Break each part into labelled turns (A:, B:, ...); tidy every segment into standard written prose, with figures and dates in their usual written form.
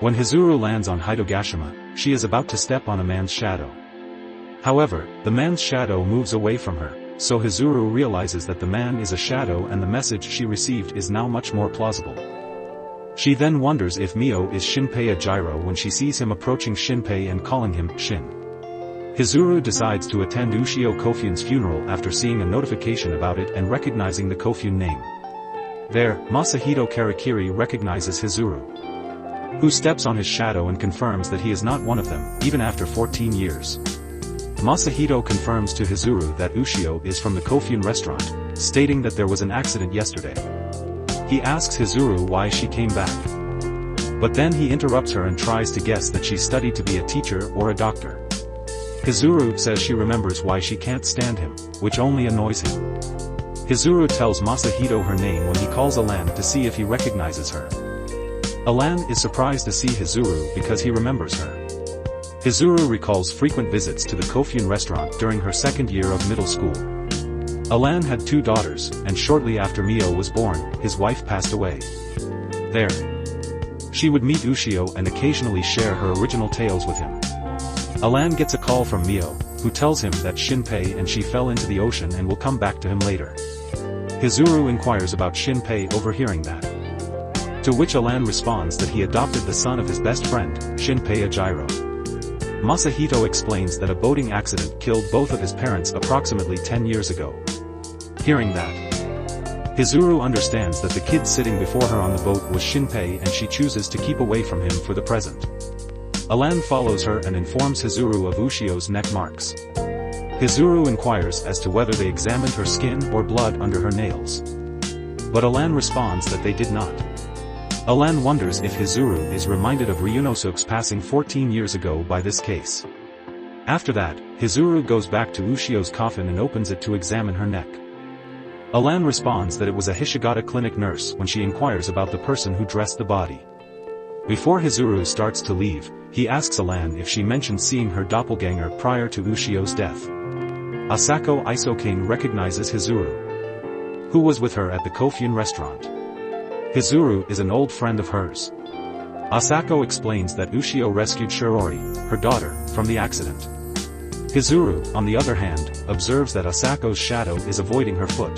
A: When Hizuru lands on Hitogashima, she is about to step on a man's shadow. However, the man's shadow moves away from her, so Hizuru realizes that the man is a shadow and the message she received is now much more plausible. She then wonders if Mio is Shinpei Ajiro when she sees him approaching Shinpei and calling him Shin. Hizuru decides to attend Ushio Kofune's funeral after seeing a notification about it and recognizing the Kofune name. There, Masahito Karakiri recognizes Hizuru, who steps on his shadow and confirms that he is not one of them, even after 14 years. Masahito confirms to Hizuru that Ushio is from the Kofune restaurant, stating that there was an accident yesterday. He asks Hizuru why she came back. But then he interrupts her and tries to guess that she studied to be a teacher or a doctor. Hizuru says she remembers why she can't stand him, which only annoys him. Hizuru tells Masahito her name when he calls Alan to see if he recognizes her. Alan is surprised to see Hizuru because he remembers her. Hizuru recalls frequent visits to the Kofune restaurant during her second year of middle school. Alan had 2 daughters, and shortly after Mio was born, his wife passed away. There, she would meet Ushio and occasionally share her original tales with him. Alan gets a call from Mio, who tells him that Shinpei and she fell into the ocean and will come back to him later. Hizuru inquires about Shinpei overhearing that. To which Alan responds that he adopted the son of his best friend, Shinpei Ajiro. Masahito explains that a boating accident killed both of his parents approximately 10 years ago. Hearing that, Hizuru understands that the kid sitting before her on the boat was Shinpei and she chooses to keep away from him for the present. Alan follows her and informs Hizuru of Ushio's neck marks. Hizuru inquires as to whether they examined her skin or blood under her nails. But Alan responds that they did not. Alan wonders if Hizuru is reminded of Ryunosuke's passing 14 years ago by this case. After that, Hizuru goes back to Ushio's coffin and opens it to examine her neck. Alan responds that it was a Hishigata clinic nurse when she inquires about the person who dressed the body. Before Hizuru starts to leave, he asks Alan if she mentioned seeing her doppelganger prior to Ushio's death. Asako Isokane recognizes Hizuru, who was with her at the Kofune restaurant. Hizuru is an old friend of hers. Asako explains that Ushio rescued Shirori, her daughter, from the accident. Hizuru, on the other hand, observes that Asako's shadow is avoiding her foot.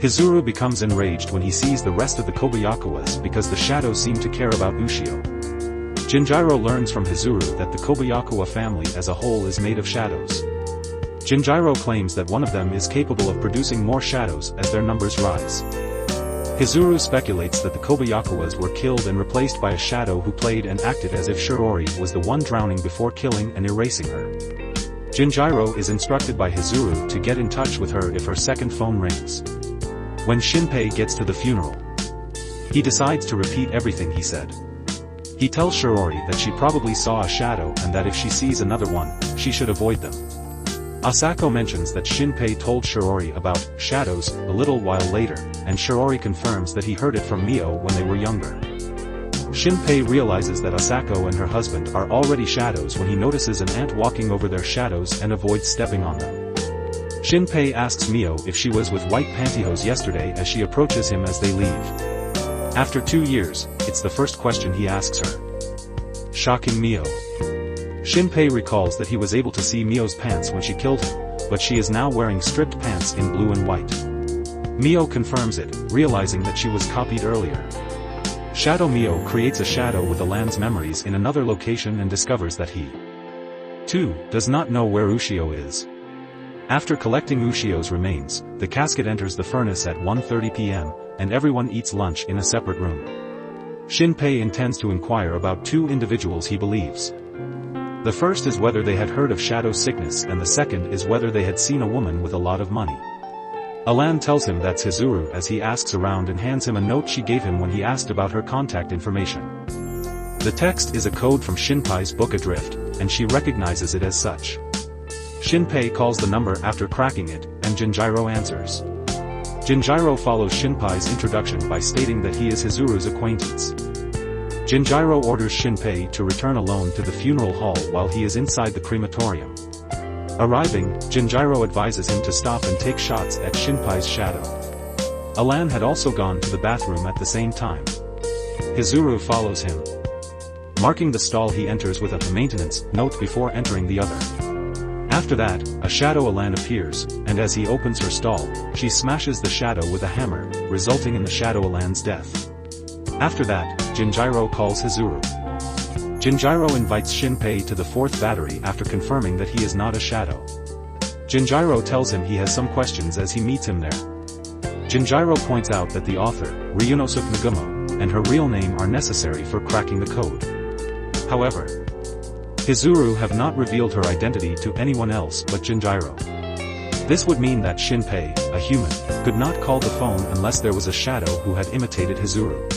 A: Hizuru becomes enraged when he sees the rest of the Kobayakawas because the shadows seem to care about Ushio. Jinjiro learns from Hizuru that the Kobayakawa family as a whole is made of shadows. Jinjiro claims that one of them is capable of producing more shadows as their numbers rise. Hizuru speculates that the Kobayakawas were killed and replaced by a shadow who played and acted as if Shirori was the one drowning before killing and erasing her. Jinjiro is instructed by Hizuru to get in touch with her if her second phone rings. When Shinpei gets to the funeral, he decides to repeat everything he said. He tells Shirori that she probably saw a shadow and that if she sees another one, she should avoid them. Asako mentions that Shinpei told Shirori about shadows a little while later, and Shirori confirms that he heard it from Mio when they were younger. Shinpei realizes that Asako and her husband are already shadows when he notices an ant walking over their shadows and avoids stepping on them. Shinpei asks Mio if she was with white pantyhose yesterday as she approaches him as they leave. After 2 years, it's the first question he asks her. Shocking Mio. Shinpei recalls that he was able to see Mio's pants when she killed him, but she is now wearing stripped pants in blue and white. Mio confirms it, realizing that she was copied earlier. Shadow Mio creates a shadow with Alan's memories in another location and discovers that he, too, does not know where Ushio is. After collecting Ushio's remains, the casket enters the furnace at 1:30 p.m., and everyone eats lunch in a separate room. Shinpei intends to inquire about 2 individuals he believes. The first is whether they had heard of shadow sickness and the second is whether they had seen a woman with a lot of money. Alan tells him that's Hizuru as he asks around and hands him a note she gave him when he asked about her contact information. The text is a code from Shinpei's book Adrift, and she recognizes it as such. Shinpei calls the number after cracking it, and Jinjiro answers. Jinjiro follows Shinpei's introduction by stating that he is Hizuru's acquaintance. Jinjiro orders Shinpei to return alone to the funeral hall while he is inside the crematorium. Arriving, Jinjiro advises him to stop and take shots at Shinpei's shadow. Alan had also gone to the bathroom at the same time. Hizuru follows him. marking the stall he enters with a maintenance note before entering the other. After that, a shadow Alan appears, and as he opens her stall, she smashes the shadow with a hammer, resulting in the shadow Alan's death. After that, Jinjiro calls Hizuru. Jinjiro invites Shinpei to the 4th battery after confirming that he is not a shadow. Jinjiro tells him he has some questions as he meets him there. Jinjiro points out that the author, Ryunosuke Nagumo, and her real name are necessary for cracking the code. However, Hizuru have not revealed her identity to anyone else but Jinjiro. This would mean that Shinpei, a human, could not call the phone unless there was a shadow who had imitated Hizuru.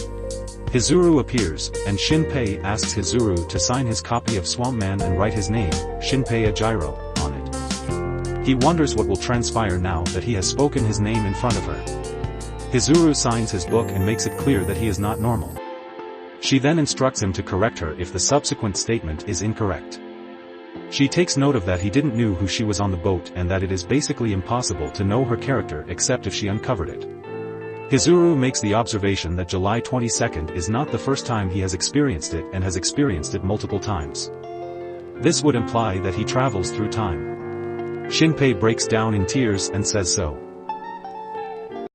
A: Hizuru appears, and Shinpei asks Hizuru to sign his copy of Swampman and write his name, Shinpei Ajiro, on it. He wonders what will transpire now that he has spoken his name in front of her. Hizuru signs his book and makes it clear that he is not normal. She then instructs him to correct her if the subsequent statement is incorrect. She takes note of that he didn't know who she was on the boat and that it is basically impossible to know her character except if she uncovered it. Hizuru makes the observation that July 22nd is not the first time he has experienced it and has experienced it multiple times. This would imply that he travels through time. Shinpei breaks down in tears and says so.